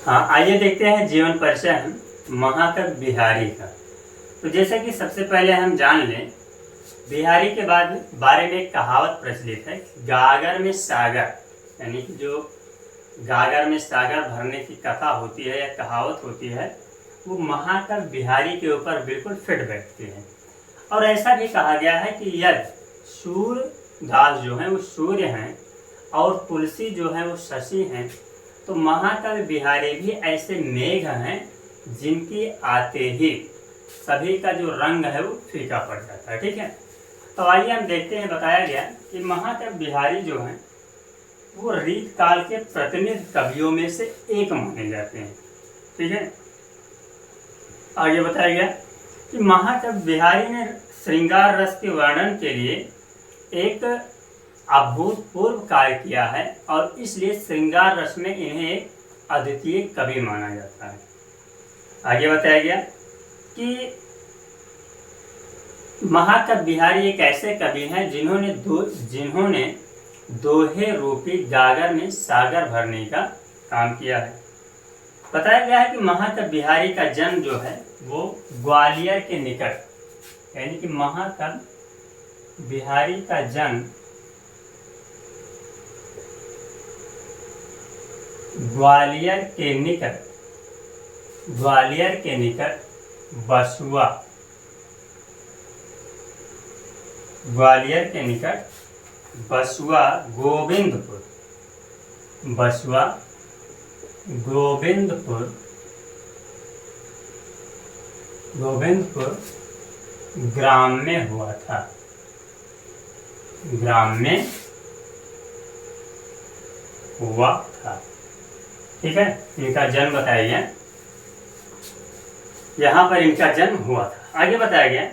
हाँ, आइए देखते हैं जीवन परिचय हम महाकवि बिहारी का। तो जैसे कि सबसे पहले हम जान लें बिहारी के बारे में एक कहावत प्रचलित है, गागर में सागर, यानी कि जो गागर में सागर भरने की कथा होती है या कहावत होती है, वो महाकवि बिहारी के ऊपर बिल्कुल फिट बैठती है। और ऐसा भी कहा गया है कि यदि सूर्यदास जो हैं वो सूर्य हैं और तुलसी जो है वो शशि हैं, तो महाकवि बिहारी भी ऐसे मेघ हैं जिनकी आते ही सभी का जो रंग है वो फीका पड़ जाता है। ठीक है, तो आइए हम देखते हैं। बताया गया कि महाकवि बिहारी जो हैं वो रीत काल के प्रतिनिधि कवियों में से एक माने जाते हैं। ठीक है, आगे बताया गया कि महाकवि बिहारी ने श्रृंगार रस के वर्णन के लिए एक अभूतपूर्व कार्य किया है और इसलिए श्रृंगार रस में इन्हें एक अद्वितीय कवि माना जाता है। आगे बताया गया कि महाकवि बिहारी एक ऐसे कवि हैं जिन्होंने दोहे रूपी गागर में सागर भरने का काम किया है। बताया गया है कि महाकवि बिहारी का जन्म जो है वो ग्वालियर के निकट, यानी कि महाकवि बिहारी का जन्म ग्वालियर के निकट बसुआ, ग्वालियर के निकट बसुआ गोविंदपुर ग्राम में हुआ था। ठीक है, इनका जन्म बताया गया, यहाँ पर इनका जन्म हुआ था। आगे बताया गया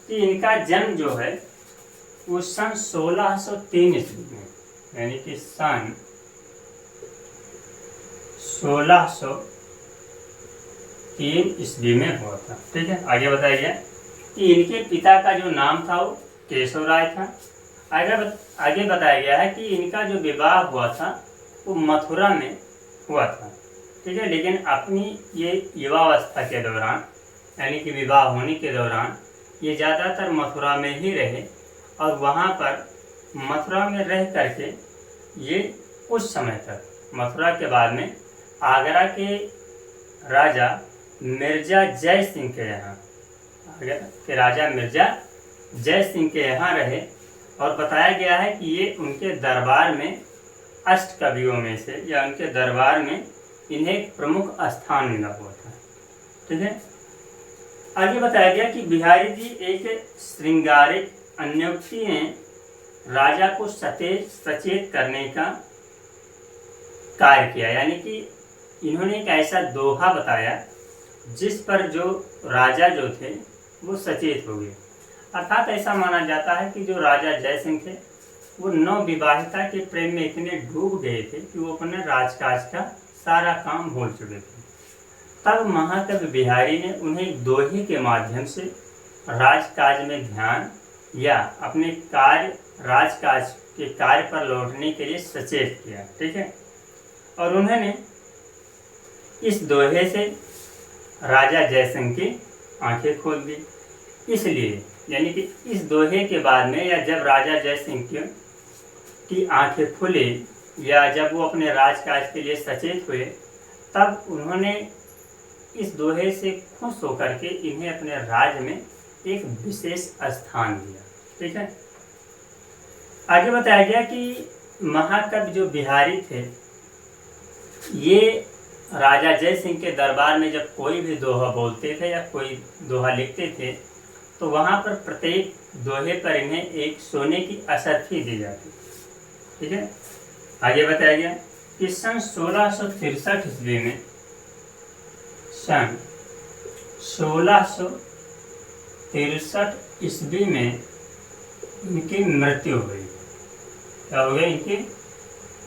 कि इनका जन्म जो है उस सन 1603 ईस्वी में, यानी कि सन 1603 ईस्वी में हुआ था। ठीक है, आगे बताया गया कि इनके पिता का जो नाम था वो केशव राय था। आगे बताया गया है कि इनका जो विवाह हुआ था वो मथुरा में हुआ था। ठीक है, लेकिन अपनी ये युवावस्था के दौरान, यानी कि विवाह होने के दौरान, ये ज़्यादातर मथुरा में ही रहे और वहाँ पर मथुरा में रह करके ये कुछ समय तक, मथुरा के बाद में आगरा के राजा मिर्जा जय सिंह के यहाँ, रहे। और बताया गया है कि ये उनके दरबार में अष्ट कवियों में से, या उनके दरबार में इन्हें एक प्रमुख स्थान मिला हुआ था। ठीक है, आगे बताया गया कि बिहारी जी एक श्रृंगारिक अन्योक्ति ने राजा को सचेत करने का कार्य किया, यानी कि इन्होंने एक ऐसा दोहा बताया जिस पर जो राजा जो थे वो सचेत हो गए। अर्थात ऐसा माना जाता है कि जो राजा जयसिंह थे वो नवविवाहिता के प्रेम में इतने डूब गए थे कि वो अपने राजकाज का सारा काम भूल चुके थे। तब महाकवि बिहारी ने उन्हें एक दोहे के माध्यम से राजकाज में ध्यान या अपने राजकाज के कार्य पर लौटने के लिए सचेत किया। ठीक है, और उन्होंने इस दोहे से राजा जयसिंह की आंखें खोल दी। इसलिए, यानी कि इस दोहे के बाद में, या जब राजा जयसिंह की आंखें खुली या जब वो अपने राजकाज के लिए सचेत हुए, तब उन्होंने इस दोहे से खुश होकर के इन्हें अपने राज्य में एक विशेष स्थान दिया। ठीक है, आगे बताया गया कि महाकवि जो बिहारी थे, ये राजा जय सिंह के दरबार में जब कोई भी दोहा बोलते थे या कोई दोहा लिखते थे, तो वहाँ पर प्रत्येक दोहे पर इन्हें एक सोने की असरफी दी जाती। ठीक है, आगे बताया गया कि सन 1663 ईस्वी में, सन 1663 ईस्वी में इनकी मृत्यु हो गई। क्या हो गया? इनकी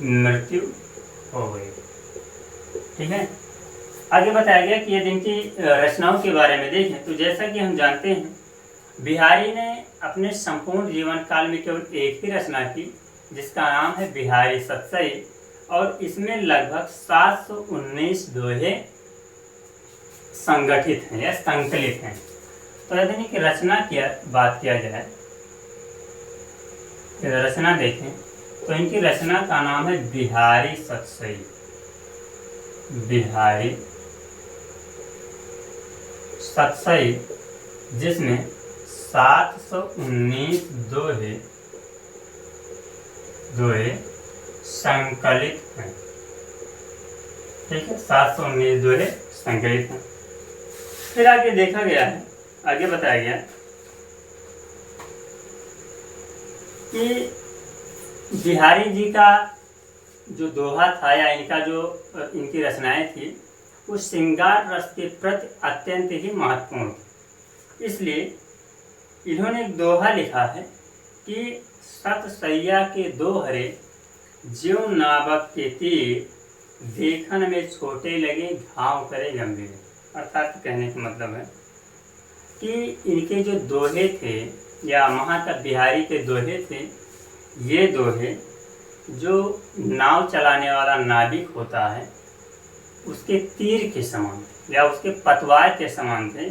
मृत्यु हो गई। ठीक है, आगे बताया गया कि यदि इनकी रचनाओं के बारे में देखें तो जैसा कि हम जानते हैं, बिहारी ने अपने संपूर्ण जीवन काल में केवल एक ही रचना की, जिसका नाम है बिहारी सतसई। और इसमें लगभग 719 दोहे संगठित हैं या संकलित हैं। तो यदि इनकी रचना की बात किया जाए, रचना देखें तो इनकी रचना का नाम है बिहारी सतसई। बिहारी सतसई, जिसमें 719 दोहे संकलित हैं। ठीक है, 719 दोहे संकलित हैं। फिर आगे देखा गया है, आगे बताया गया कि बिहारी जी का जो दोहा था या इनकी रचनाएं थी, वो श्रृंगार रस के प्रति अत्यंत ही महत्वपूर्ण थी। इसलिए इन्होंने एक दोहा लिखा है कि सत सैया के दोहरे ज्यों नावक के तीर, देखन में छोटे लगे घाव करे गंभीर। अर्थात कहने का मतलब है कि इनके जो दोहे थे या महाकवि बिहारी के दोहे थे, ये दोहे जो नाव चलाने वाला नाविक होता है उसके तीर के समान या उसके पतवार के समान थे,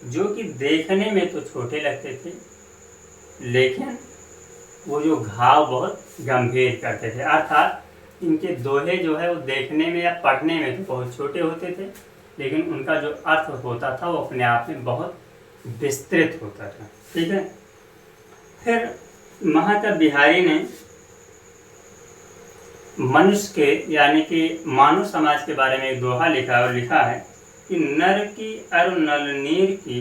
जो कि देखने में तो छोटे लगते थे लेकिन वो जो घाव बहुत गंभीर करते थे। अर्थात इनके दोहे जो है वो देखने में या पढ़ने में तो बहुत छोटे होते थे, लेकिन उनका जो अर्थ होता था वो अपने आप में बहुत विस्तृत होता था। ठीक है, फिर महाकवि बिहारी ने मनुष्य के यानी कि मानव समाज के बारे में एक दोहा लिखा और लिखा है कि नर की अरु नल नीर की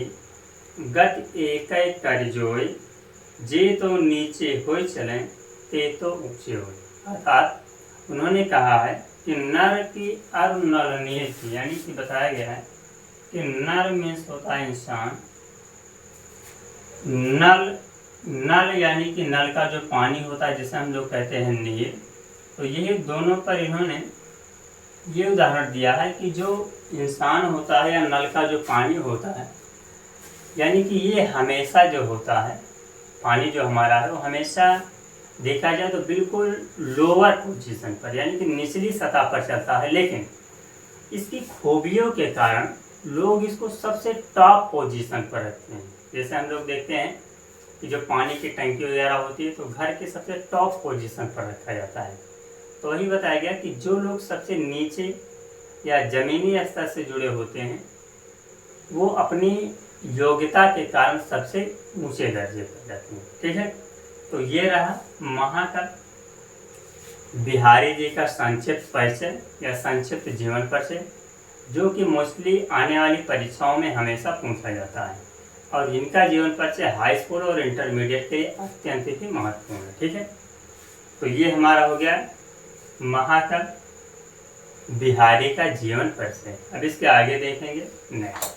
गत एक कर जोय, जे तो नीचे होय चलें ते तो ऊंचे होय। अर्थात उन्होंने कहा है कि नर की अरु नल नीर की, यानी कि बताया गया है कि नर में होता है इंसान, नल यानी कि नल का जो पानी होता है जिसे हम लोग कहते हैं नीर, तो ये दोनों पर इन्होंने ये उदाहरण दिया है कि जो इंसान होता है या नल का जो पानी होता है, यानी कि ये हमेशा जो होता है पानी जो हमारा है वो हमेशा देखा जाए तो बिल्कुल लोअर पोजीशन पर यानी कि निचली सतह पर चलता है, लेकिन इसकी खूबियों के कारण लोग इसको सबसे टॉप पोजीशन पर रखते हैं। जैसे हम लोग देखते हैं कि जो पानी की टंकी वगैरह होती है तो घर के सबसे टॉप पोजीशन पर रखा जाता है। तो वही बताया गया कि जो लोग सबसे नीचे या ज़मीनी स्तर से जुड़े होते हैं वो अपनी योग्यता के कारण सबसे ऊंचे दर्जे पर जाते हैं। ठीक है, तो ये रहा महाकवि बिहारी जी का संक्षिप्त परिचय या संक्षिप्त जीवन परिचय, जो कि मोस्टली आने वाली परीक्षाओं में हमेशा पूछा जाता है और इनका जीवन परिचय हाई स्कूल और इंटरमीडिएट के लिए अत्यंत ही महत्वपूर्ण है। ठीक है, तो ये हमारा हो गया महाकवि बिहारी का जीवन परिचय। अब इसके आगे देखेंगे नेक्स्ट।